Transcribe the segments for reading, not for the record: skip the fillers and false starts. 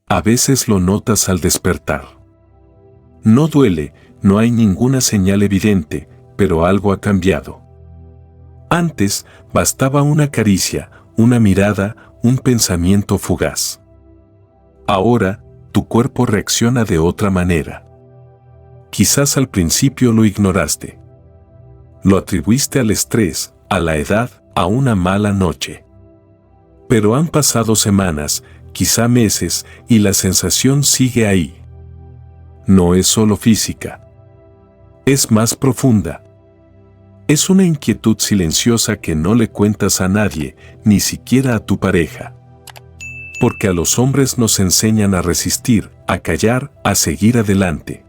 A veces lo notas al despertar. No duele, no hay ninguna señal evidente, pero algo ha cambiado. Antes bastaba una caricia, una mirada, un pensamiento fugaz. Ahora, tu cuerpo reacciona de otra manera. Quizás al principio lo ignoraste. Lo atribuiste al estrés, a la edad, a una mala noche. Pero han pasado semanas, quizá meses, y la sensación sigue ahí. No es solo física. Es más profunda. Es una inquietud silenciosa que no le cuentas a nadie, ni siquiera a tu pareja. Porque a los hombres nos enseñan a resistir, a callar, a seguir adelante.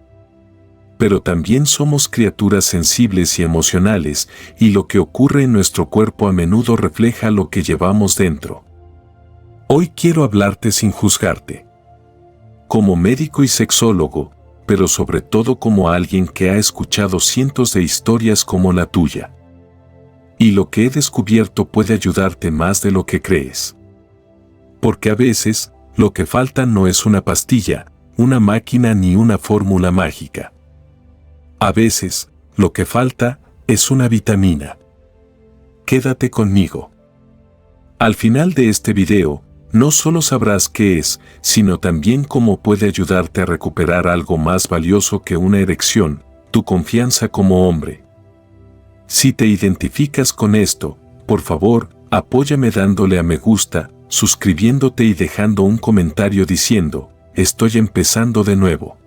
Pero también somos criaturas sensibles y emocionales, y lo que ocurre en nuestro cuerpo a menudo refleja lo que llevamos dentro. Hoy quiero hablarte sin juzgarte. Como médico y sexólogo, pero sobre todo como alguien que ha escuchado cientos de historias como la tuya. Y lo que he descubierto puede ayudarte más de lo que crees. Porque a veces, lo que falta no es una pastilla, una máquina ni una fórmula mágica. A veces, lo que falta es una vitamina. Quédate conmigo. Al final de este video, no solo sabrás qué es, sino también cómo puede ayudarte a recuperar algo más valioso que una erección, tu confianza como hombre. Si te identificas con esto, por favor, apóyame dándole a me gusta, suscribiéndote y dejando un comentario diciendo, estoy empezando de nuevo.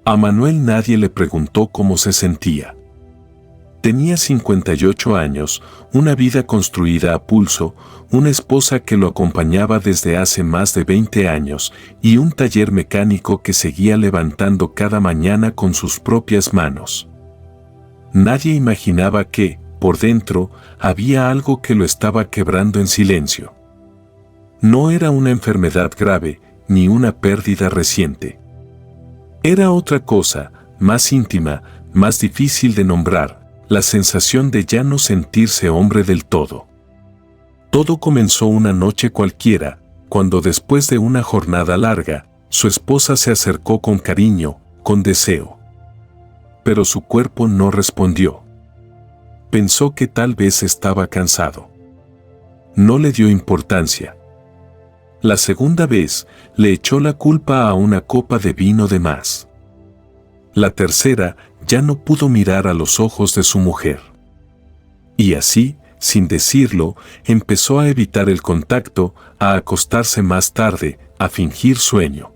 A Manuel nadie le preguntó cómo se sentía. Tenía 58 años, una vida construida a pulso, una esposa que lo acompañaba desde hace más de 20 años y un taller mecánico que seguía levantando cada mañana con sus propias manos. Nadie imaginaba que, por dentro, había algo que lo estaba quebrando en silencio. No era una enfermedad grave, ni una pérdida reciente. Era otra cosa, más íntima, más difícil de nombrar, la sensación de ya no sentirse hombre del todo. Todo comenzó una noche cualquiera, cuando después de una jornada larga, su esposa se acercó con cariño, con deseo. Pero su cuerpo no respondió. Pensó que tal vez estaba cansado. No le dio importancia. La segunda vez, le echó la culpa a una copa de vino de más. La tercera, ya no pudo mirar a los ojos de su mujer. Y así, sin decirlo, empezó a evitar el contacto, a acostarse más tarde, a fingir sueño.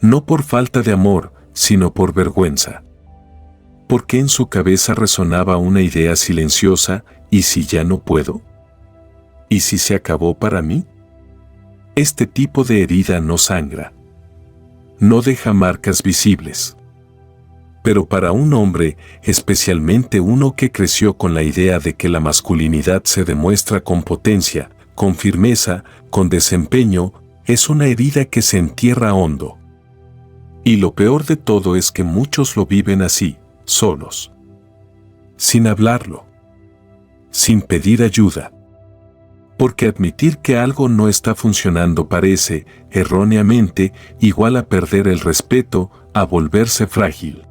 No por falta de amor, sino por vergüenza. Porque en su cabeza resonaba una idea silenciosa, ¿y si ya no puedo? ¿Y si se acabó para mí? Este tipo de herida no sangra. No deja marcas visibles. Pero para un hombre, especialmente uno que creció con la idea de que la masculinidad se demuestra con potencia, con firmeza, con desempeño, es una herida que se entierra hondo. Y lo peor de todo es que muchos lo viven así, solos. Sin hablarlo. Sin pedir ayuda. Porque admitir que algo no está funcionando parece, erróneamente, igual a perder el respeto, a volverse frágil.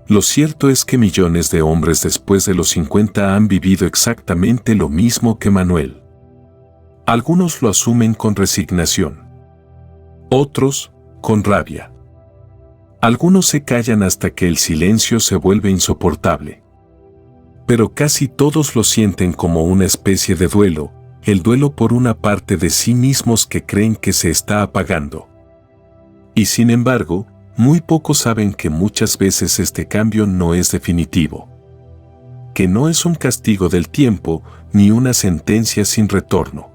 Lo cierto es que millones de hombres después de los 50 han vivido exactamente lo mismo que Manuel. Algunos lo asumen con resignación. Otros, con rabia. Algunos se callan hasta que el silencio se vuelve insoportable. Pero casi todos lo sienten como una especie de duelo, el duelo por una parte de sí mismos que creen que se está apagando. Y sin embargo, muy pocos saben que muchas veces este cambio no es definitivo. Que no es un castigo del tiempo, ni una sentencia sin retorno.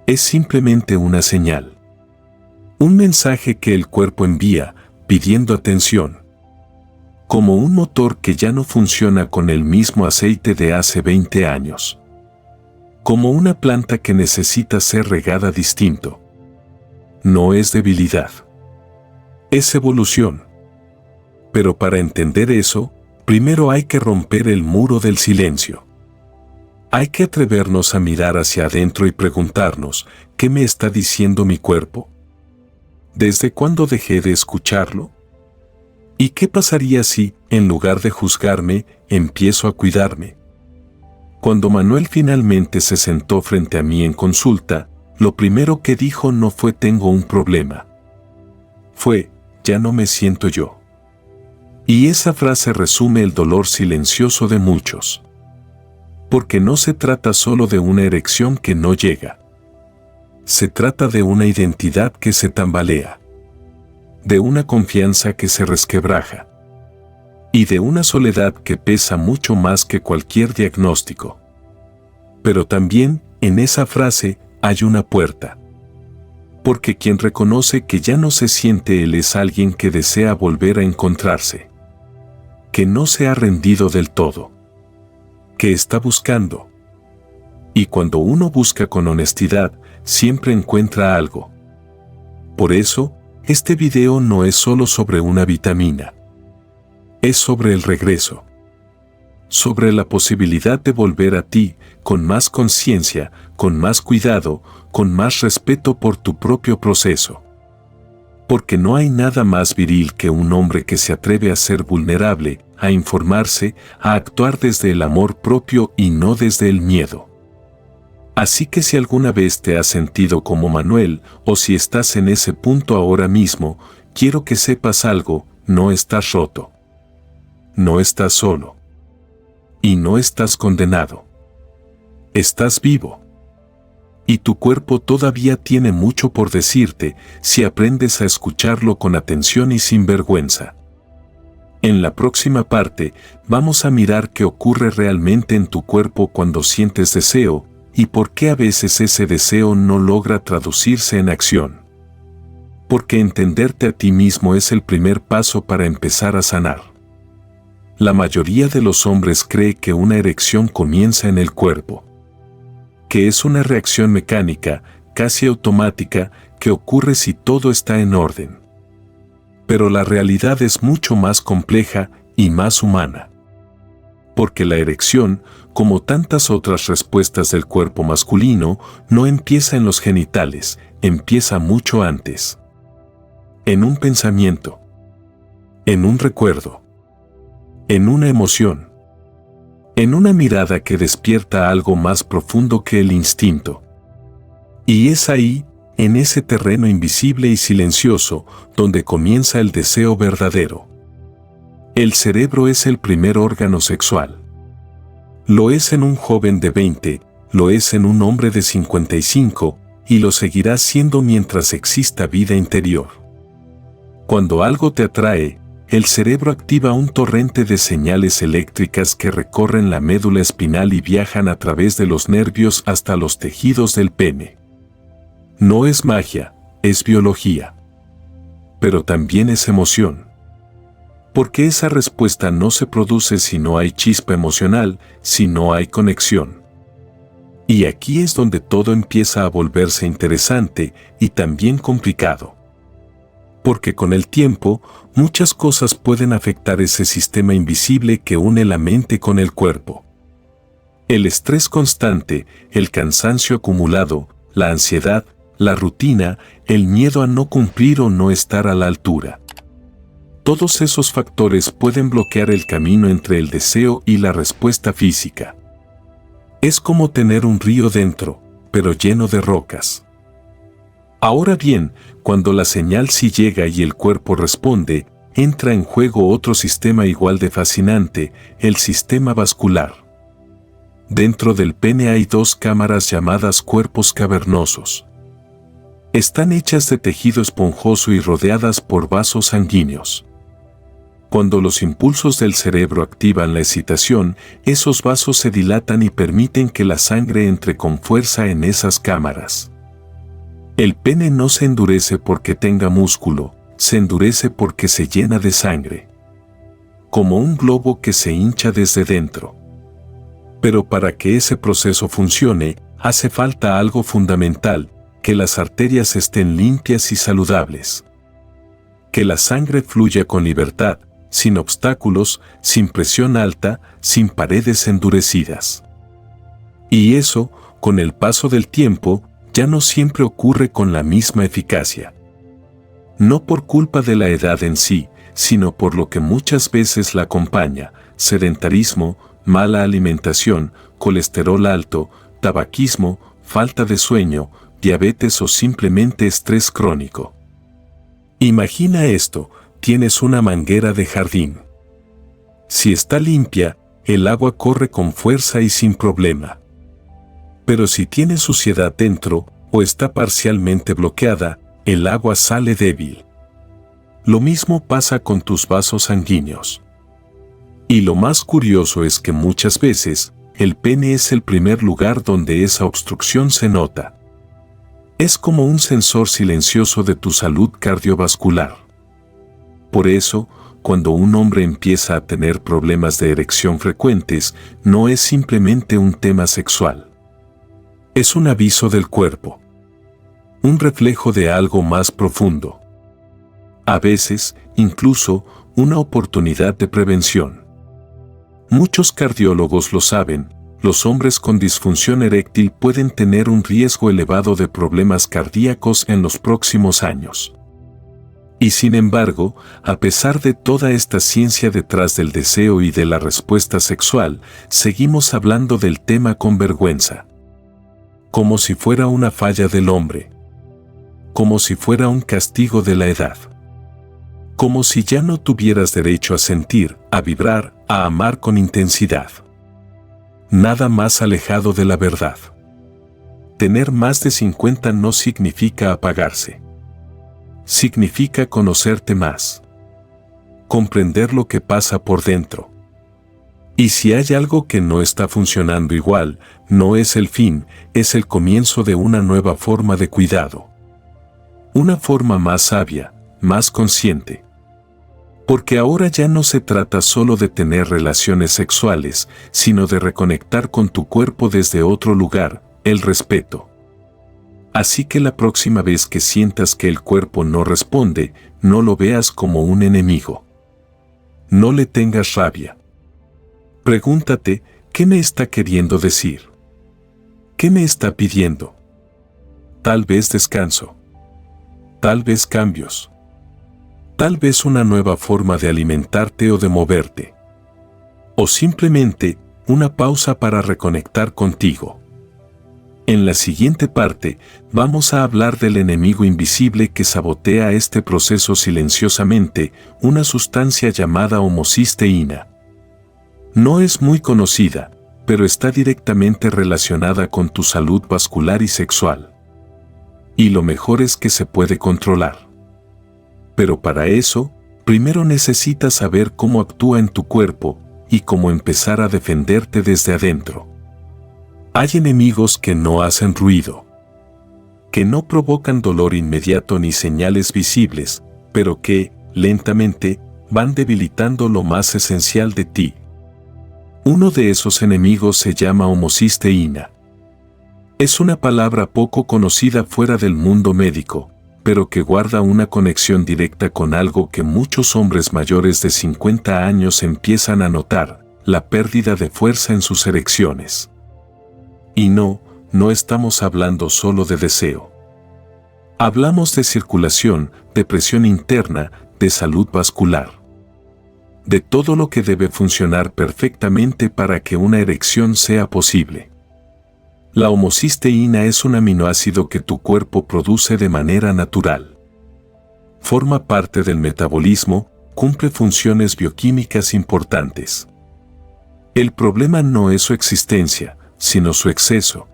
Es simplemente una señal. Un mensaje que el cuerpo envía, pidiendo atención. Como un motor que ya no funciona con el mismo aceite de hace 20 años. Como una planta que necesita ser regada distinto. No es debilidad. Es evolución. Pero para entender eso, primero hay que romper el muro del silencio. Hay que atrevernos a mirar hacia adentro y preguntarnos, ¿qué me está diciendo mi cuerpo? ¿Desde cuándo dejé de escucharlo? ¿Y qué pasaría si, en lugar de juzgarme, empiezo a cuidarme? Cuando Manuel finalmente se sentó frente a mí en consulta, lo primero que dijo no fue tengo un problema. Fue, ya no me siento yo. Y esa frase resume el dolor silencioso de muchos. Porque no se trata solo de una erección que no llega. Se trata de una identidad que se tambalea. De una confianza que se resquebraja. Y de una soledad que pesa mucho más que cualquier diagnóstico. Pero también, en esa frase, hay una puerta. Porque quien reconoce que ya no se siente él es alguien que desea volver a encontrarse. Que no se ha rendido del todo. Que está buscando. Y cuando uno busca con honestidad, siempre encuentra algo. Por eso, este video no es solo sobre una vitamina. Es sobre el regreso. Sobre la posibilidad de volver a ti, con más conciencia, con más cuidado, con más respeto por tu propio proceso. Porque no hay nada más viril que un hombre que se atreve a ser vulnerable, a informarse, a actuar desde el amor propio y no desde el miedo. Así que si alguna vez te has sentido como Manuel, o si estás en ese punto ahora mismo, quiero que sepas algo, no estás roto. No estás solo. Y no estás condenado. Estás vivo. Y tu cuerpo todavía tiene mucho por decirte si aprendes a escucharlo con atención y sin vergüenza. En la próxima parte, vamos a mirar qué ocurre realmente en tu cuerpo cuando sientes deseo y por qué a veces ese deseo no logra traducirse en acción. Porque entenderte a ti mismo es el primer paso para empezar a sanar. La mayoría de los hombres cree que una erección comienza en el cuerpo. Que es una reacción mecánica, casi automática, que ocurre si todo está en orden. Pero la realidad es mucho más compleja y más humana. Porque la erección, como tantas otras respuestas del cuerpo masculino, no empieza en los genitales, empieza mucho antes. En un pensamiento. En un recuerdo. En una emoción. En una mirada que despierta algo más profundo que el instinto. Y es ahí, en ese terreno invisible y silencioso, donde comienza el deseo verdadero. El cerebro es el primer órgano sexual. Lo es en un joven de 20, lo es en un hombre de 55, y lo seguirá siendo mientras exista vida interior. Cuando algo te atrae, el cerebro activa un torrente de señales eléctricas que recorren la médula espinal y viajan a través de los nervios hasta los tejidos del pene. No es magia, es biología. Pero también es emoción. Porque esa respuesta no se produce si no hay chispa emocional, si no hay conexión. Y aquí es donde todo empieza a volverse interesante y también complicado. Porque con el tiempo, muchas cosas pueden afectar ese sistema invisible que une la mente con el cuerpo. El estrés constante, el cansancio acumulado, la ansiedad, la rutina, el miedo a no cumplir o no estar a la altura. Todos esos factores pueden bloquear el camino entre el deseo y la respuesta física. Es como tener un río dentro, pero lleno de rocas. Ahora bien, cuando la señal sí llega y el cuerpo responde, entra en juego otro sistema igual de fascinante, el sistema vascular. Dentro del pene hay dos cámaras llamadas cuerpos cavernosos. Están hechas de tejido esponjoso y rodeadas por vasos sanguíneos. Cuando los impulsos del cerebro activan la excitación, esos vasos se dilatan y permiten que la sangre entre con fuerza en esas cámaras. El pene no se endurece porque tenga músculo, se endurece porque se llena de sangre. Como un globo que se hincha desde dentro. Pero para que ese proceso funcione, hace falta algo fundamental, que las arterias estén limpias y saludables. Que la sangre fluya con libertad, sin obstáculos, sin presión alta, sin paredes endurecidas. Y eso, con el paso del tiempo, ya no siempre ocurre con la misma eficacia. No por culpa de la edad en sí, sino por lo que muchas veces la acompaña: sedentarismo, mala alimentación, colesterol alto, tabaquismo, falta de sueño, diabetes o simplemente estrés crónico. Imagina esto: tienes una manguera de jardín. Si está limpia, el agua corre con fuerza y sin problema. Pero si tiene suciedad dentro, o está parcialmente bloqueada, el agua sale débil. Lo mismo pasa con tus vasos sanguíneos. Y lo más curioso es que muchas veces, el pene es el primer lugar donde esa obstrucción se nota. Es como un sensor silencioso de tu salud cardiovascular. Por eso, cuando un hombre empieza a tener problemas de erección frecuentes, no es simplemente un tema sexual. Es un aviso del cuerpo. Un reflejo de algo más profundo. A veces, incluso, una oportunidad de prevención. Muchos cardiólogos lo saben: los hombres con disfunción eréctil pueden tener un riesgo elevado de problemas cardíacos en los próximos años. Y sin embargo, a pesar de toda esta ciencia detrás del deseo y de la respuesta sexual, seguimos hablando del tema con vergüenza. Como si fuera una falla del hombre. Como si fuera un castigo de la edad. Como si ya no tuvieras derecho a sentir, a vibrar, a amar con intensidad. Nada más alejado de la verdad. Tener más de 50 no significa apagarse. Significa conocerte más. Comprender lo que pasa por dentro. Y si hay algo que no está funcionando igual, no es el fin, es el comienzo de una nueva forma de cuidado. Una forma más sabia, más consciente. Porque ahora ya no se trata solo de tener relaciones sexuales, sino de reconectar con tu cuerpo desde otro lugar: el respeto. Así que la próxima vez que sientas que el cuerpo no responde, no lo veas como un enemigo. No le tengas rabia. Pregúntate: ¿qué me está queriendo decir? ¿Qué me está pidiendo? Tal vez descanso. Tal vez cambios. Tal vez una nueva forma de alimentarte o de moverte. O simplemente, una pausa para reconectar contigo. En la siguiente parte, vamos a hablar del enemigo invisible que sabotea este proceso silenciosamente: una sustancia llamada homocisteína. No es muy conocida, pero está directamente relacionada con tu salud vascular y sexual. Y lo mejor es que se puede controlar. Pero para eso, primero necesitas saber cómo actúa en tu cuerpo y cómo empezar a defenderte desde adentro. Hay enemigos que no hacen ruido, que no provocan dolor inmediato ni señales visibles, pero que, lentamente, van debilitando lo más esencial de ti. Uno de esos enemigos se llama homocisteína. Es una palabra poco conocida fuera del mundo médico, pero que guarda una conexión directa con algo que muchos hombres mayores de 50 años empiezan a notar: la pérdida de fuerza en sus erecciones. Y no estamos hablando solo de deseo. Hablamos de circulación, de presión interna, de salud vascular. De todo lo que debe funcionar perfectamente para que una erección sea posible. La homocisteína es un aminoácido que tu cuerpo produce de manera natural. Forma parte del metabolismo, cumple funciones bioquímicas importantes. El problema no es su existencia, sino su exceso.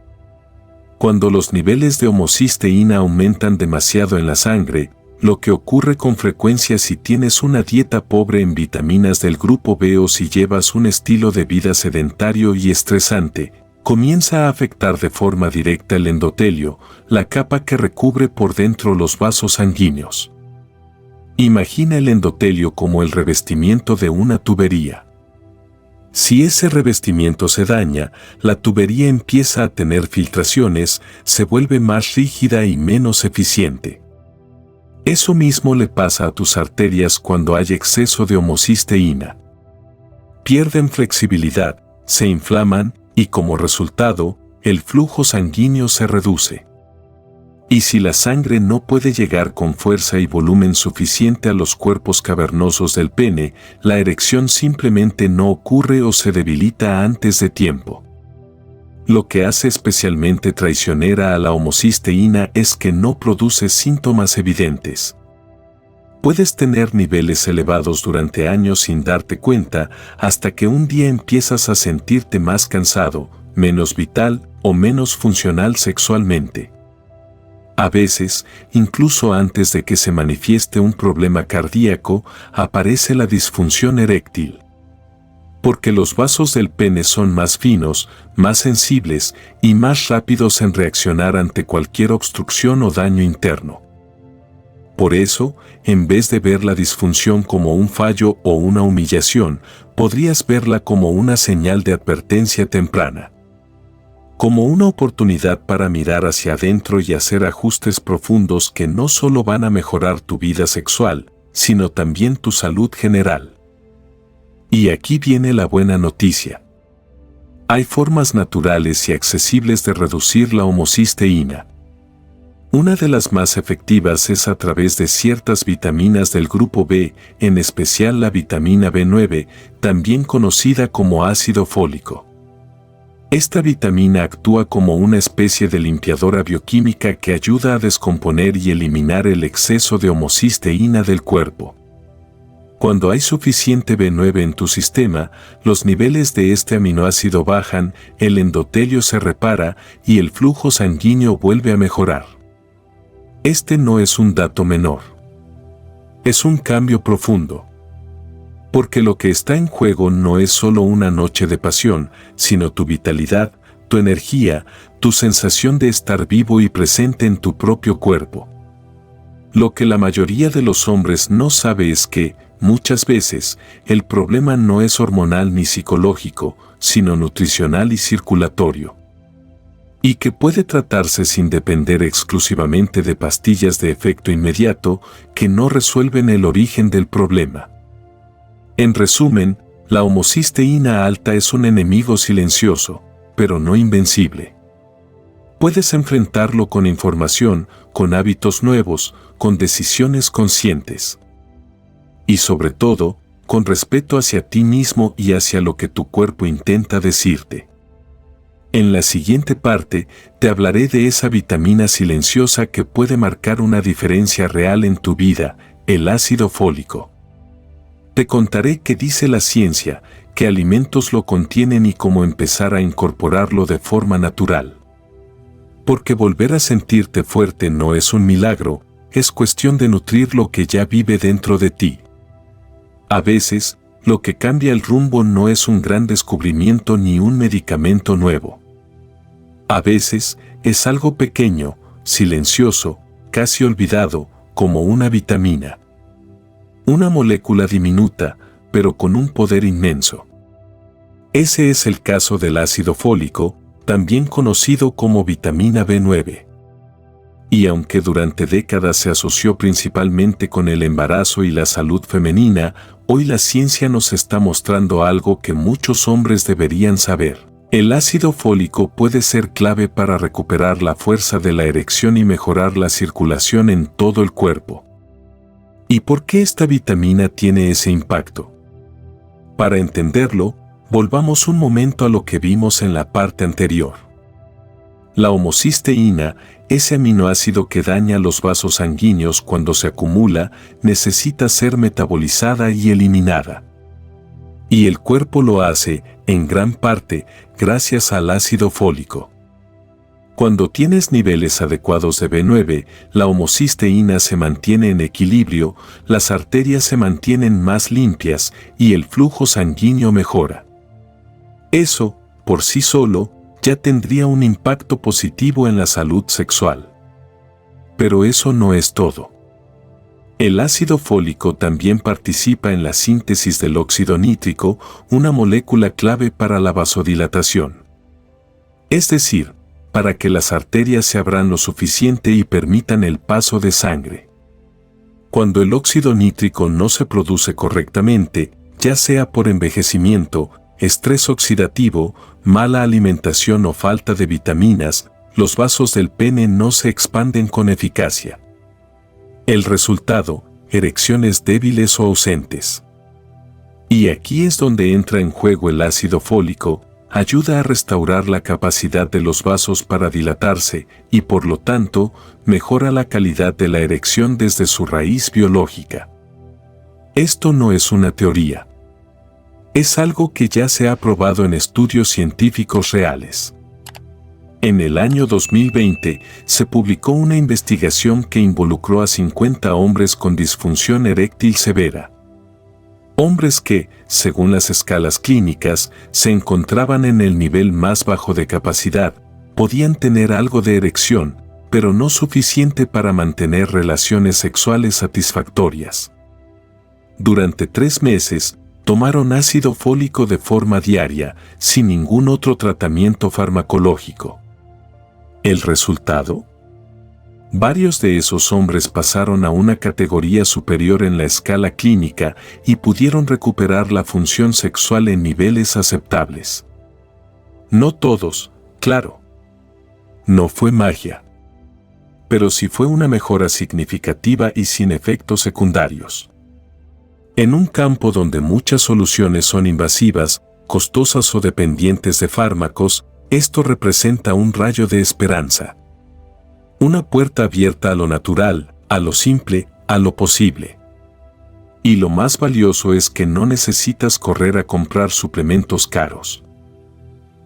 Cuando los niveles de homocisteína aumentan demasiado en la sangre, lo que ocurre con frecuencia si tienes una dieta pobre en vitaminas del grupo B o si llevas un estilo de vida sedentario y estresante, comienza a afectar de forma directa el endotelio, la capa que recubre por dentro los vasos sanguíneos. Imagina el endotelio como el revestimiento de una tubería. Si ese revestimiento se daña, la tubería empieza a tener filtraciones, se vuelve más rígida y menos eficiente. Eso mismo le pasa a tus arterias cuando hay exceso de homocisteína. Pierden flexibilidad, se inflaman y como resultado, el flujo sanguíneo se reduce. Y si la sangre no puede llegar con fuerza y volumen suficiente a los cuerpos cavernosos del pene, la erección simplemente no ocurre o se debilita antes de tiempo. Lo que hace especialmente traicionera a la homocisteína es que no produce síntomas evidentes. Puedes tener niveles elevados durante años sin darte cuenta hasta que un día empiezas a sentirte más cansado, menos vital o menos funcional sexualmente. A veces, incluso antes de que se manifieste un problema cardíaco, aparece la disfunción eréctil. Porque los vasos del pene son más finos, más sensibles y más rápidos en reaccionar ante cualquier obstrucción o daño interno. Por eso, en vez de ver la disfunción como un fallo o una humillación, podrías verla como una señal de advertencia temprana. Como una oportunidad para mirar hacia adentro y hacer ajustes profundos que no solo van a mejorar tu vida sexual, sino también tu salud general. Y aquí viene la buena noticia. Hay formas naturales y accesibles de reducir la homocisteína. Una de las más efectivas es a través de ciertas vitaminas del grupo B, en especial la vitamina B9, también conocida como ácido fólico. Esta vitamina actúa como una especie de limpiadora bioquímica que ayuda a descomponer y eliminar el exceso de homocisteína del cuerpo. Cuando hay suficiente B9 en tu sistema, los niveles de este aminoácido bajan, el endotelio se repara y el flujo sanguíneo vuelve a mejorar. Este no es un dato menor. Es un cambio profundo. Porque lo que está en juego no es solo una noche de pasión, sino tu vitalidad, tu energía, tu sensación de estar vivo y presente en tu propio cuerpo. Lo que la mayoría de los hombres no sabe es que, muchas veces, el problema no es hormonal ni psicológico, sino nutricional y circulatorio. Y que puede tratarse sin depender exclusivamente de pastillas de efecto inmediato que no resuelven el origen del problema. En resumen, la homocisteína alta es un enemigo silencioso, pero no invencible. Puedes enfrentarlo con información, con hábitos nuevos, con decisiones conscientes. Y sobre todo, con respeto hacia ti mismo y hacia lo que tu cuerpo intenta decirte. En la siguiente parte, te hablaré de esa vitamina silenciosa que puede marcar una diferencia real en tu vida, el ácido fólico. Te contaré qué dice la ciencia, qué alimentos lo contienen y cómo empezar a incorporarlo de forma natural. Porque volver a sentirte fuerte no es un milagro, es cuestión de nutrir lo que ya vive dentro de ti. A veces, lo que cambia el rumbo no es un gran descubrimiento ni un medicamento nuevo. A veces, es algo pequeño, silencioso, casi olvidado, como una vitamina. Una molécula diminuta, pero con un poder inmenso. Ese es el caso del ácido fólico, también conocido como vitamina B9. Y aunque durante décadas se asoció principalmente con el embarazo y la salud femenina, hoy la ciencia nos está mostrando algo que muchos hombres deberían saber. El ácido fólico puede ser clave para recuperar la fuerza de la erección y mejorar la circulación en todo el cuerpo. ¿Y por qué esta vitamina tiene ese impacto? Para entenderlo, volvamos un momento a lo que vimos en la parte anterior. La homocisteína, ese aminoácido que daña los vasos sanguíneos cuando se acumula, necesita ser metabolizada y eliminada. Y el cuerpo lo hace, en gran parte, gracias al ácido fólico. Cuando tienes niveles adecuados de B9, la homocisteína se mantiene en equilibrio, las arterias se mantienen más limpias y el flujo sanguíneo mejora. Eso, por sí solo, ya tendría un impacto positivo en la salud sexual. Pero eso no es todo. El ácido fólico también participa en la síntesis del óxido nítrico, una molécula clave para la vasodilatación. Es decir, para que las arterias se abran lo suficiente y permitan el paso de sangre. Cuando el óxido nítrico no se produce correctamente, ya sea por envejecimiento, estrés oxidativo, mala alimentación o falta de vitaminas, los vasos del pene no se expanden con eficacia. El resultado, erecciones débiles o ausentes. Y aquí es donde entra en juego el ácido fólico, ayuda a restaurar la capacidad de los vasos para dilatarse y por lo tanto, mejora la calidad de la erección desde su raíz biológica. Esto no es una teoría. Es algo que ya se ha probado en estudios científicos reales. En el año 2020 se publicó una investigación que involucró a 50 hombres con disfunción eréctil severa. Hombres que, según las escalas clínicas, se encontraban en el nivel más bajo de capacidad, podían tener algo de erección, pero no suficiente para mantener relaciones sexuales satisfactorias. Durante 3 meses, tomaron ácido fólico de forma diaria, sin ningún otro tratamiento farmacológico. ¿El resultado? Varios de esos hombres pasaron a una categoría superior en la escala clínica y pudieron recuperar la función sexual en niveles aceptables. No todos, claro. No fue magia. Pero sí fue una mejora significativa y sin efectos secundarios. En un campo donde muchas soluciones son invasivas, costosas o dependientes de fármacos, esto representa un rayo de esperanza. Una puerta abierta a lo natural, a lo simple, a lo posible. Y lo más valioso es que no necesitas correr a comprar suplementos caros.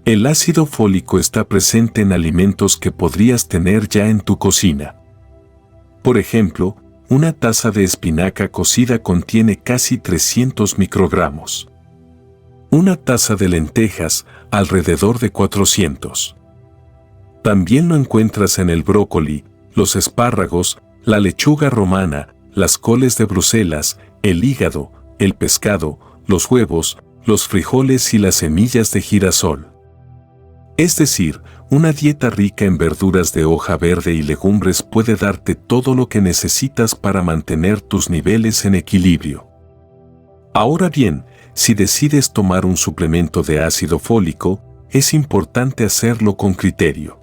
El ácido fólico está presente en alimentos que podrías tener ya en tu cocina. Por ejemplo, una taza de espinaca cocida contiene casi 300 microgramos. Una taza de lentejas, alrededor de 400. También lo encuentras en el brócoli, los espárragos, la lechuga romana, las coles de Bruselas, el hígado, el pescado, los huevos, los frijoles y las semillas de girasol. Es decir, una dieta rica en verduras de hoja verde y legumbres puede darte todo lo que necesitas para mantener tus niveles en equilibrio. Ahora bien, si decides tomar un suplemento de ácido fólico, es importante hacerlo con criterio.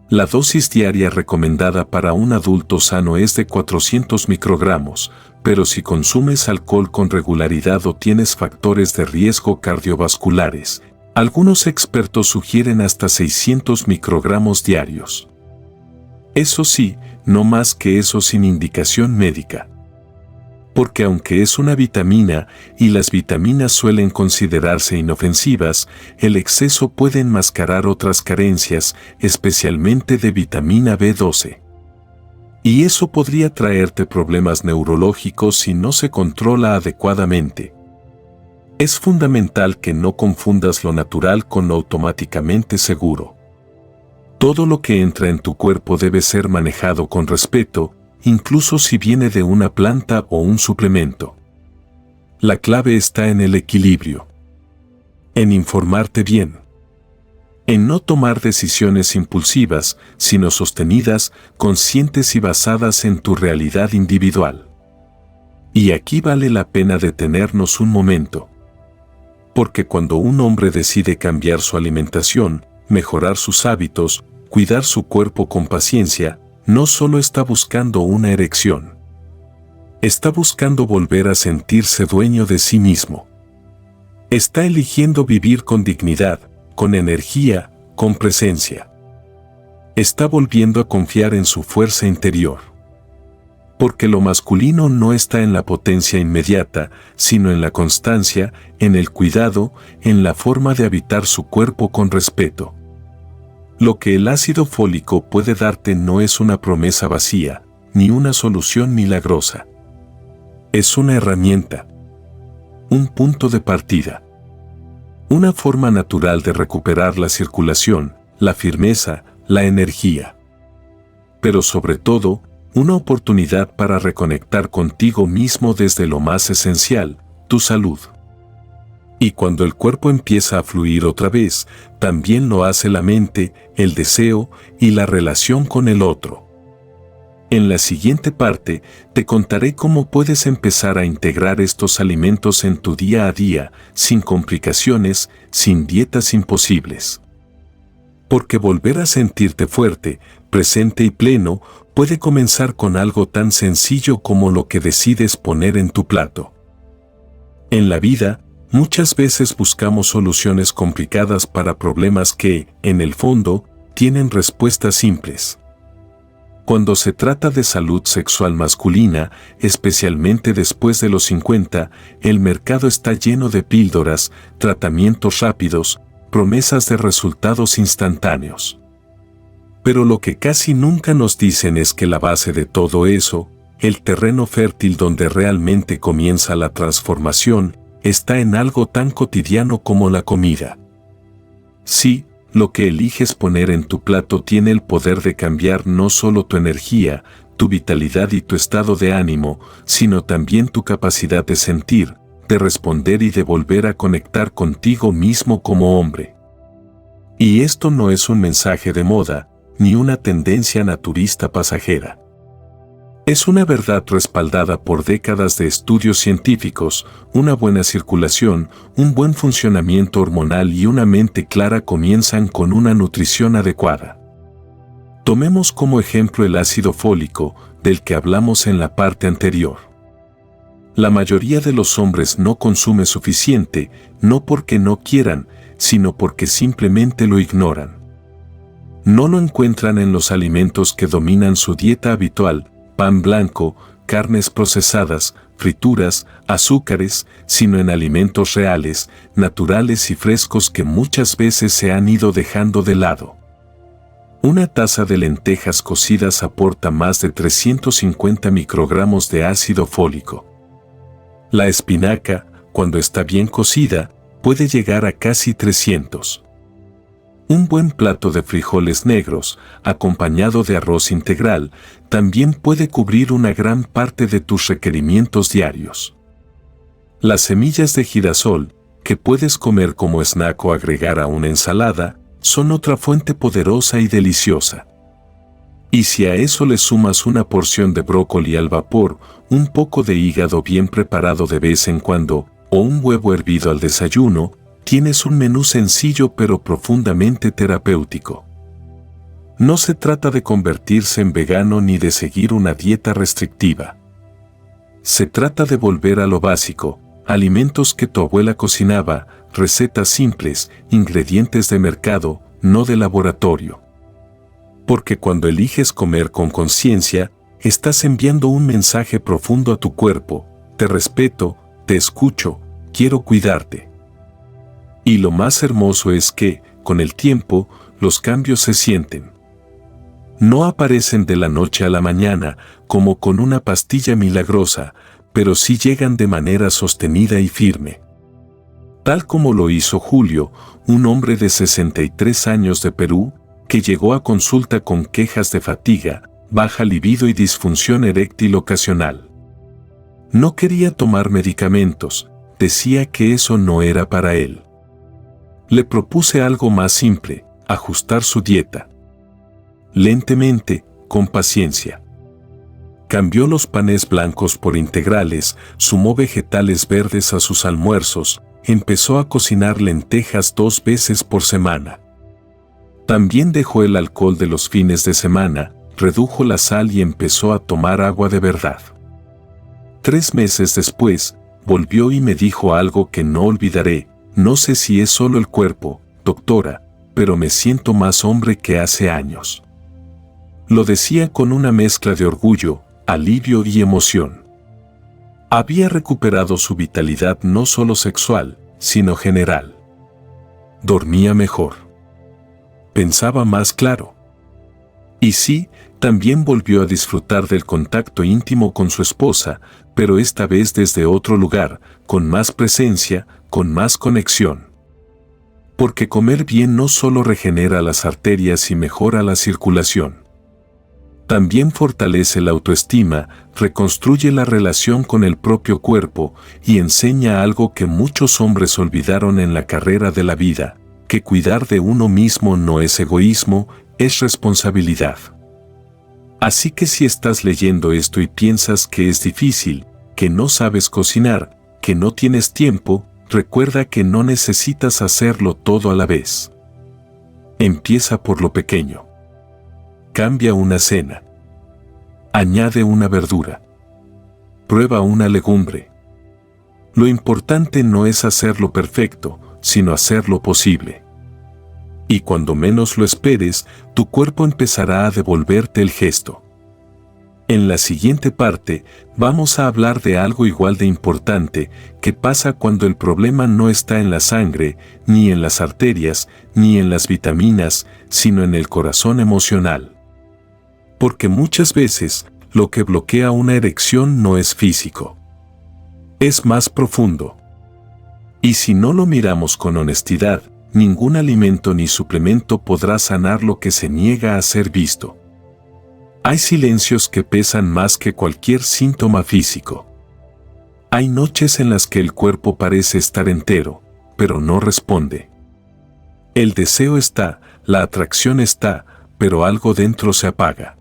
La dosis diaria recomendada para un adulto sano es de 400 microgramos, pero si consumes alcohol con regularidad o tienes factores de riesgo cardiovasculares, algunos expertos sugieren hasta 600 microgramos diarios. Eso sí, no más que eso sin indicación médica. Porque aunque es una vitamina y las vitaminas suelen considerarse inofensivas, el exceso puede enmascarar otras carencias, especialmente de vitamina B12. Y eso podría traerte problemas neurológicos si no se controla adecuadamente. Es fundamental que no confundas lo natural con lo automáticamente seguro. Todo lo que entra en tu cuerpo debe ser manejado con respeto, incluso si viene de una planta o un suplemento. La clave está en el equilibrio. En informarte bien. En no tomar decisiones impulsivas, sino sostenidas, conscientes y basadas en tu realidad individual. Y aquí vale la pena detenernos un momento. Porque cuando un hombre decide cambiar su alimentación, mejorar sus hábitos, cuidar su cuerpo con paciencia, no solo está buscando una erección. Está buscando volver a sentirse dueño de sí mismo. Está eligiendo vivir con dignidad, con energía, con presencia. Está volviendo a confiar en su fuerza interior. Porque lo masculino no está en la potencia inmediata, sino en la constancia, en el cuidado, en la forma de habitar su cuerpo con respeto. Lo que el ácido fólico puede darte no es una promesa vacía, ni una solución milagrosa. Es una herramienta. Un punto de partida. Una forma natural de recuperar la circulación, la firmeza, la energía. Pero sobre todo, una oportunidad para reconectar contigo mismo desde lo más esencial, tu salud. Y cuando el cuerpo empieza a fluir otra vez, también lo hace la mente, el deseo y la relación con el otro. En la siguiente parte, te contaré cómo puedes empezar a integrar estos alimentos en tu día a día, sin complicaciones, sin dietas imposibles. Porque volver a sentirte fuerte, presente y pleno puede comenzar con algo tan sencillo como lo que decides poner en tu plato. En la vida, muchas veces buscamos soluciones complicadas para problemas que, en el fondo, tienen respuestas simples. Cuando se trata de salud sexual masculina, especialmente después de los 50, el mercado está lleno de píldoras, tratamientos rápidos, promesas de resultados instantáneos. Pero lo que casi nunca nos dicen es que la base de todo eso, el terreno fértil donde realmente comienza la transformación, está en algo tan cotidiano como la comida. Sí, lo que eliges poner en tu plato tiene el poder de cambiar no solo tu energía, tu vitalidad y tu estado de ánimo, sino también tu capacidad de sentir, de responder y de volver a conectar contigo mismo como hombre. Y esto no es un mensaje de moda, ni una tendencia naturista pasajera. Es una verdad respaldada por décadas de estudios científicos. Una buena circulación, un buen funcionamiento hormonal y una mente clara comienzan con una nutrición adecuada. Tomemos como ejemplo el ácido fólico, del que hablamos en la parte anterior. La mayoría de los hombres no consume suficiente, no porque no quieran, sino porque simplemente lo ignoran. No lo encuentran en los alimentos que dominan su dieta habitual, pan blanco, carnes procesadas, frituras, azúcares, sino en alimentos reales, naturales y frescos que muchas veces se han ido dejando de lado. Una taza de lentejas cocidas aporta más de 350 microgramos de ácido fólico. La espinaca, cuando está bien cocida, puede llegar a casi 300. Un buen plato de frijoles negros, acompañado de arroz integral, también puede cubrir una gran parte de tus requerimientos diarios. Las semillas de girasol, que puedes comer como snack o agregar a una ensalada, son otra fuente poderosa y deliciosa. Y si a eso le sumas una porción de brócoli al vapor, un poco de hígado bien preparado de vez en cuando, o un huevo hervido al desayuno, tienes un menú sencillo pero profundamente terapéutico. No se trata de convertirse en vegano ni de seguir una dieta restrictiva. Se trata de volver a lo básico, alimentos que tu abuela cocinaba, recetas simples, ingredientes de mercado, no de laboratorio. Porque cuando eliges comer con conciencia, estás enviando un mensaje profundo a tu cuerpo: te respeto, te escucho, quiero cuidarte. Y lo más hermoso es que, con el tiempo, los cambios se sienten. No aparecen de la noche a la mañana, como con una pastilla milagrosa, pero sí llegan de manera sostenida y firme. Tal como lo hizo Julio, un hombre de 63 años de Perú, que llegó a consulta con quejas de fatiga, baja libido y disfunción eréctil ocasional. No quería tomar medicamentos, decía que eso no era para él. Le propuse algo más simple: ajustar su dieta. Lentamente, con paciencia. Cambió los panes blancos por integrales, sumó vegetales verdes a sus almuerzos, empezó a cocinar lentejas 2 veces por semana. También dejó el alcohol de los fines de semana, redujo la sal y empezó a tomar agua de verdad. 3 meses después, volvió y me dijo algo que no olvidaré: no sé si es solo el cuerpo, doctora, pero me siento más hombre que hace años. Lo decía con una mezcla de orgullo, alivio y emoción. Había recuperado su vitalidad no solo sexual, sino general. Dormía mejor. Pensaba más claro. Y sí, también volvió a disfrutar del contacto íntimo con su esposa, pero esta vez desde otro lugar, con más presencia, con más conexión. Porque comer bien no solo regenera las arterias y mejora la circulación. También fortalece la autoestima, reconstruye la relación con el propio cuerpo y enseña algo que muchos hombres olvidaron en la carrera de la vida: que cuidar de uno mismo no es egoísmo, es responsabilidad. Así que si estás leyendo esto y piensas que es difícil, que no sabes cocinar, que no tienes tiempo, recuerda que no necesitas hacerlo todo a la vez. Empieza por lo pequeño. Cambia una cena. Añade una verdura. Prueba una legumbre. Lo importante no es hacerlo perfecto, sino hacerlo posible. Y cuando menos lo esperes, tu cuerpo empezará a devolverte el gesto. En la siguiente parte, vamos a hablar de algo igual de importante que pasa cuando el problema no está en la sangre, ni en las arterias, ni en las vitaminas, sino en el corazón emocional. Porque muchas veces, lo que bloquea una erección no es físico. Es más profundo. Y si no lo miramos con honestidad, ningún alimento ni suplemento podrá sanar lo que se niega a ser visto. Hay silencios que pesan más que cualquier síntoma físico. Hay noches en las que el cuerpo parece estar entero, pero no responde. El deseo está, la atracción está, pero algo dentro se apaga.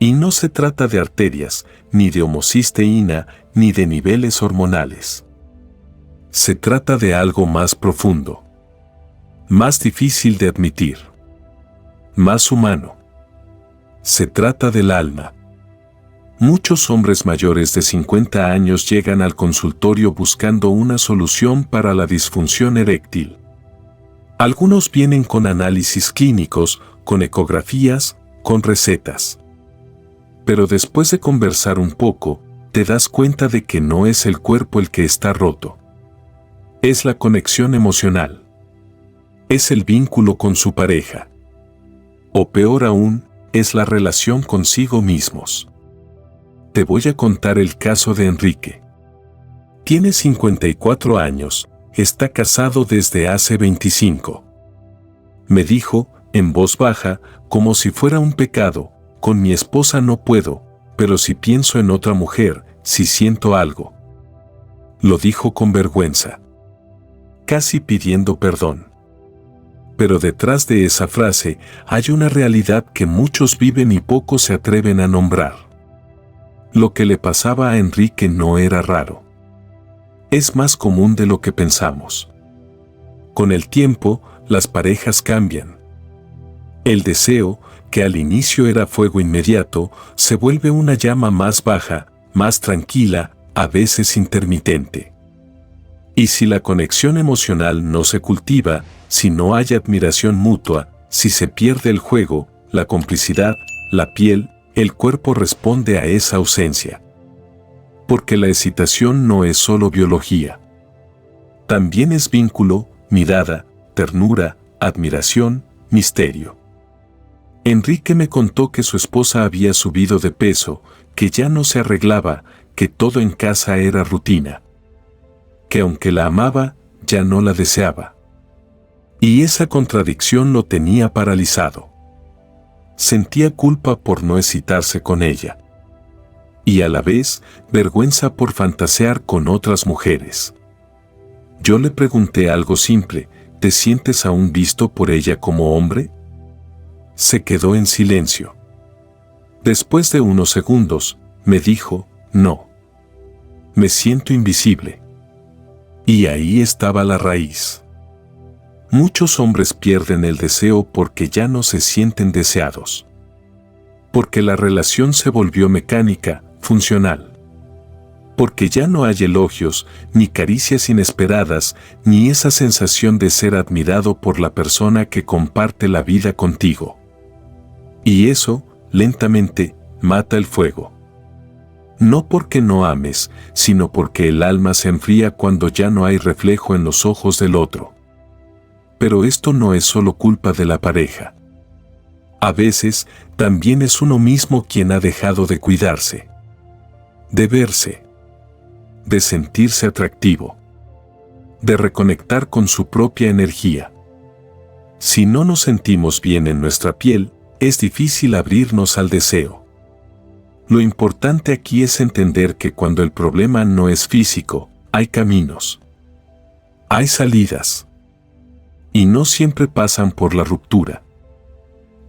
Y no se trata de arterias, ni de homocisteína, ni de niveles hormonales. Se trata de algo más profundo. Más difícil de admitir. Más humano. Se trata del alma. Muchos hombres mayores de 50 años llegan al consultorio buscando una solución para la disfunción eréctil. Algunos vienen con análisis clínicos, con ecografías, con recetas. Pero después de conversar un poco, te das cuenta de que no es el cuerpo el que está roto. Es la conexión emocional. Es el vínculo con su pareja. O peor aún, es la relación consigo mismos. Te voy a contar el caso de Enrique. Tiene 54 años, está casado desde hace 25. Me dijo, en voz baja, como si fuera un pecado, con mi esposa no puedo, pero si pienso en otra mujer, si siento algo. Lo dijo con vergüenza. Casi pidiendo perdón. Pero detrás de esa frase hay una realidad que muchos viven y pocos se atreven a nombrar. Lo que le pasaba a Enrique no era raro. Es más común de lo que pensamos. Con el tiempo, las parejas cambian. El deseo, que al inicio era fuego inmediato, se vuelve una llama más baja, más tranquila, a veces intermitente. Y si la conexión emocional no se cultiva, si no hay admiración mutua, si se pierde el juego, la complicidad, la piel, el cuerpo responde a esa ausencia. Porque la excitación no es solo biología. También es vínculo, mirada, ternura, admiración, misterio. Enrique me contó que su esposa había subido de peso, que ya no se arreglaba, que todo en casa era rutina. Que aunque la amaba, ya no la deseaba. Y esa contradicción lo tenía paralizado. Sentía culpa por no excitarse con ella. Y a la vez, vergüenza por fantasear con otras mujeres. Yo le pregunté algo simple, ¿te sientes aún visto por ella como hombre? Se quedó en silencio. Después de unos segundos, me dijo, no. Me siento invisible. Y ahí estaba la raíz. Muchos hombres pierden el deseo porque ya no se sienten deseados. Porque la relación se volvió mecánica, funcional. Porque ya no hay elogios, ni caricias inesperadas, ni esa sensación de ser admirado por la persona que comparte la vida contigo. Y eso, lentamente, mata el fuego. No porque no ames, sino porque el alma se enfría cuando ya no hay reflejo en los ojos del otro. Pero esto no es solo culpa de la pareja. A veces, también es uno mismo quien ha dejado de cuidarse. De verse. De sentirse atractivo. De reconectar con su propia energía. Si no nos sentimos bien en nuestra piel, es difícil abrirnos al deseo. Lo importante aquí es entender que cuando el problema no es físico, hay caminos. Hay salidas. Y no siempre pasan por la ruptura.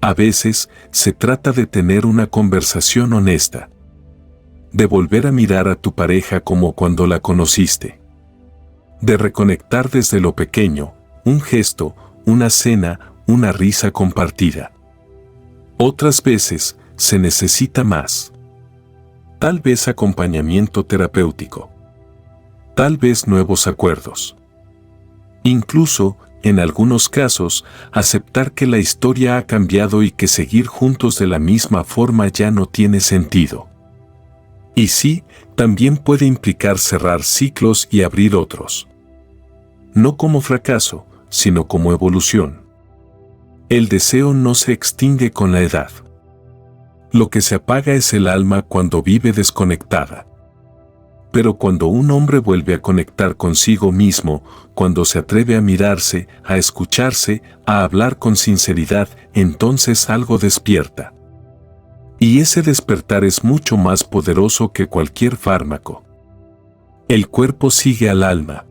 A veces, se trata de tener una conversación honesta. De volver a mirar a tu pareja como cuando la conociste. De reconectar desde lo pequeño, un gesto, una cena, una risa compartida. Otras veces, se necesita más. Tal vez acompañamiento terapéutico. Tal vez nuevos acuerdos. Incluso, en algunos casos, aceptar que la historia ha cambiado y que seguir juntos de la misma forma ya no tiene sentido. Y sí, también puede implicar cerrar ciclos y abrir otros. No como fracaso, sino como evolución. El deseo no se extingue con la edad. Lo que se apaga es el alma cuando vive desconectada. Pero cuando un hombre vuelve a conectar consigo mismo, cuando se atreve a mirarse, a escucharse, a hablar con sinceridad, entonces algo despierta. Y ese despertar es mucho más poderoso que cualquier fármaco. El cuerpo sigue al alma.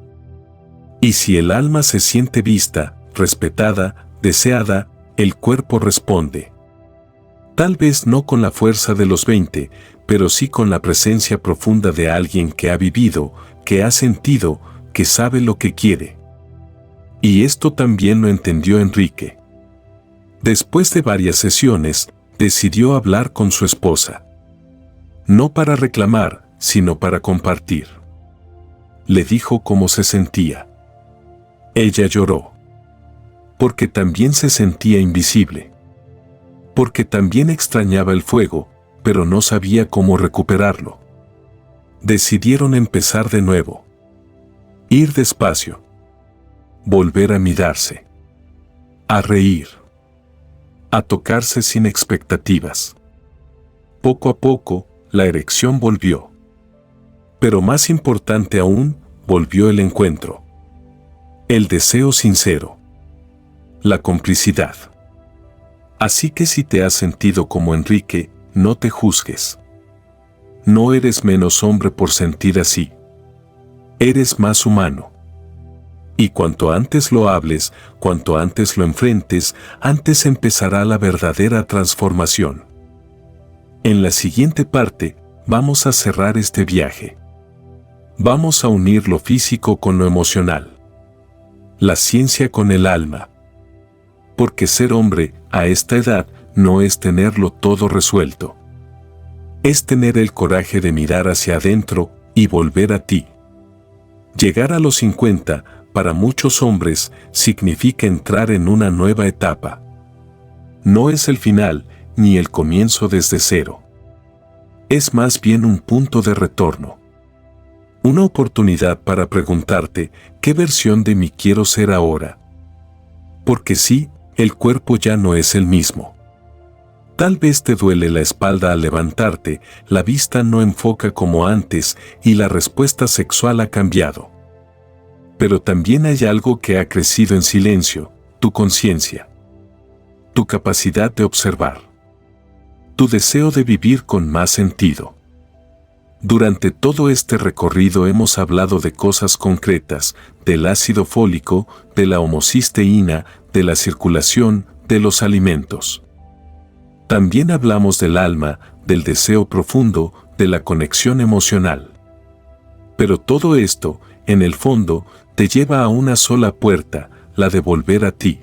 Y si el alma se siente vista, respetada, deseada, el cuerpo responde. Tal vez no con la fuerza de los 20, pero sí con la presencia profunda de alguien que ha vivido, que ha sentido, que sabe lo que quiere. Y esto también lo entendió Enrique. Después de varias sesiones, decidió hablar con su esposa. No para reclamar, sino para compartir. Le dijo cómo se sentía. Ella lloró. Porque también se sentía invisible. Porque también extrañaba el fuego, pero no sabía cómo recuperarlo. Decidieron empezar de nuevo. Ir despacio. Volver a mirarse. A reír. A tocarse sin expectativas. Poco a poco, la erección volvió. Pero más importante aún, volvió el encuentro. El deseo sincero. La complicidad. Así que si te has sentido como Enrique, no te juzgues. No eres menos hombre por sentir así. Eres más humano. Y cuanto antes lo hables, cuanto antes lo enfrentes, antes empezará la verdadera transformación. En la siguiente parte, vamos a cerrar este viaje. Vamos a unir lo físico con lo emocional. La ciencia con el alma. Porque ser hombre, a esta edad, no es tenerlo todo resuelto. Es tener el coraje de mirar hacia adentro y volver a ti. Llegar a los 50, para muchos hombres, significa entrar en una nueva etapa. No es el final, ni el comienzo desde cero. Es más bien un punto de retorno. Una oportunidad para preguntarte, ¿qué versión de mí quiero ser ahora? Porque sí, el cuerpo ya no es el mismo. Tal vez te duele la espalda al levantarte, la vista no enfoca como antes y la respuesta sexual ha cambiado. Pero también hay algo que ha crecido en silencio, tu conciencia. Tu capacidad de observar. Tu deseo de vivir con más sentido. Durante todo este recorrido hemos hablado de cosas concretas, del ácido fólico, de la homocisteína, de la circulación, de los alimentos. También hablamos del alma, del deseo profundo, de la conexión emocional. Pero todo esto, en el fondo, te lleva a una sola puerta, la de volver a ti.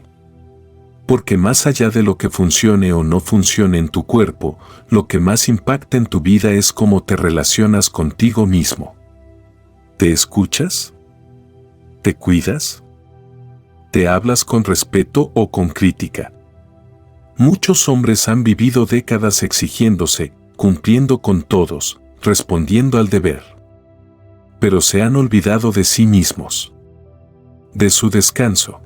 Porque más allá de lo que funcione o no funcione en tu cuerpo, lo que más impacta en tu vida es cómo te relacionas contigo mismo. ¿Te escuchas? ¿Te cuidas? ¿Te hablas con respeto o con crítica? Muchos hombres han vivido décadas exigiéndose, cumpliendo con todos, respondiendo al deber. Pero se han olvidado de sí mismos. De su descanso.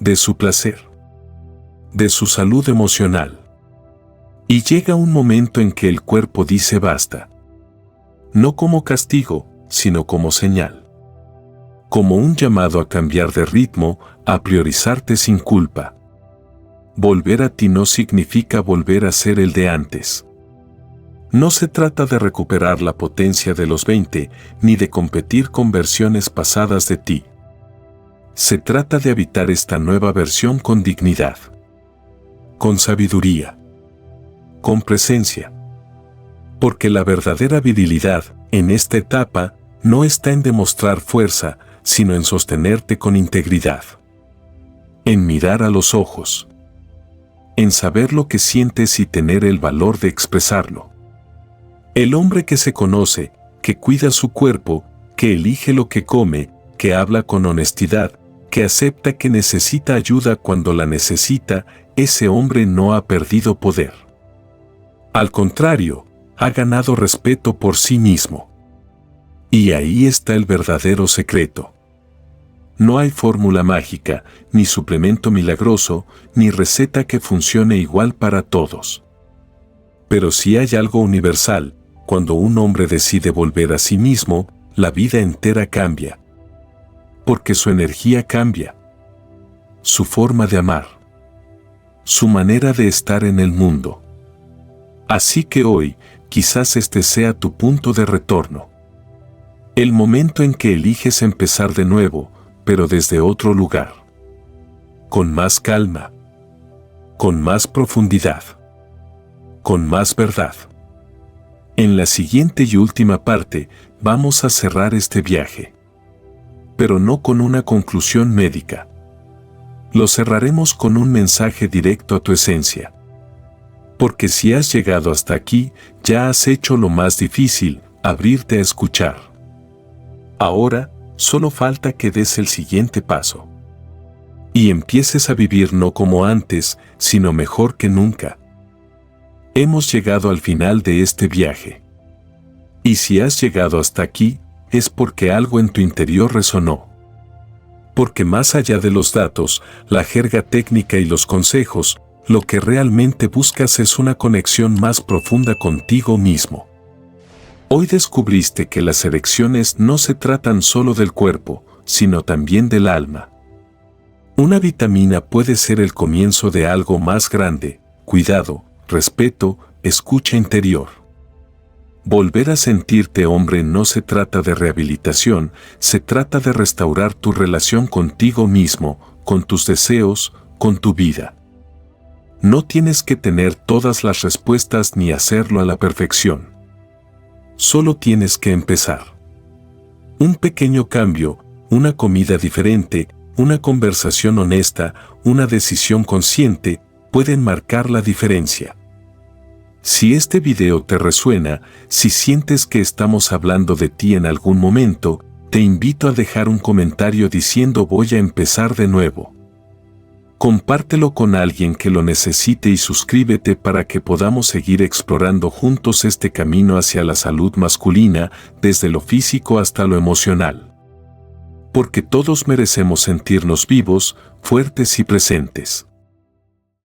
De su placer. De su salud emocional. Y llega un momento en que el cuerpo dice basta. No como castigo, sino como señal. Como un llamado a cambiar de ritmo, a priorizarte sin culpa. Volver a ti no significa volver a ser el de antes. No se trata de recuperar la potencia de los 20, ni de competir con versiones pasadas de ti. Se trata de habitar esta nueva versión con dignidad. Con sabiduría. Con presencia. Porque la verdadera virilidad, en esta etapa, no está en demostrar fuerza, sino en sostenerte con integridad. en mirar a los ojos, en saber lo que sientes y tener el valor de expresarlo. El hombre que se conoce, que cuida su cuerpo, que elige lo que come, que habla con honestidad, que acepta que necesita ayuda cuando la necesita, ese hombre no ha perdido poder. Al contrario, ha ganado respeto por sí mismo. Y ahí está el verdadero secreto. No hay fórmula mágica, ni suplemento milagroso, ni receta que funcione igual para todos. Pero sí hay algo universal: cuando un hombre decide volver a sí mismo, la vida entera cambia. Porque su energía cambia. Su forma de amar. Su manera de estar en el mundo. Así que hoy, quizás este sea tu punto de retorno. El momento en que eliges empezar de nuevo, pero desde otro lugar. Con más calma. Con más profundidad. Con más verdad. En la siguiente y última parte, vamos a cerrar este viaje. Pero no con una conclusión médica. Lo cerraremos con un mensaje directo a tu esencia. Porque si has llegado hasta aquí, ya has hecho lo más difícil: abrirte a escuchar. Ahora, solo falta que des el siguiente paso. Y empieces a vivir no como antes, sino mejor que nunca. Hemos llegado al final de este viaje. Y si has llegado hasta aquí, es porque algo en tu interior resonó. Porque más allá de los datos, la jerga técnica y los consejos, lo que realmente buscas es una conexión más profunda contigo mismo. Hoy descubriste que las elecciones no se tratan solo del cuerpo, sino también del alma. Una vitamina puede ser el comienzo de algo más grande: cuidado, respeto, escucha interior. Volver a sentirte hombre no se trata de rehabilitación, se trata de restaurar tu relación contigo mismo, con tus deseos, con tu vida. No tienes que tener todas las respuestas ni hacerlo a la perfección. Solo tienes que empezar. Un pequeño cambio, una comida diferente, una conversación honesta, una decisión consciente, pueden marcar la diferencia. Si este video te resuena, si sientes que estamos hablando de ti en algún momento, te invito a dejar un comentario diciendo: voy a empezar de nuevo. Compártelo con alguien que lo necesite y suscríbete para que podamos seguir explorando juntos este camino hacia la salud masculina, desde lo físico hasta lo emocional. Porque todos merecemos sentirnos vivos, fuertes y presentes.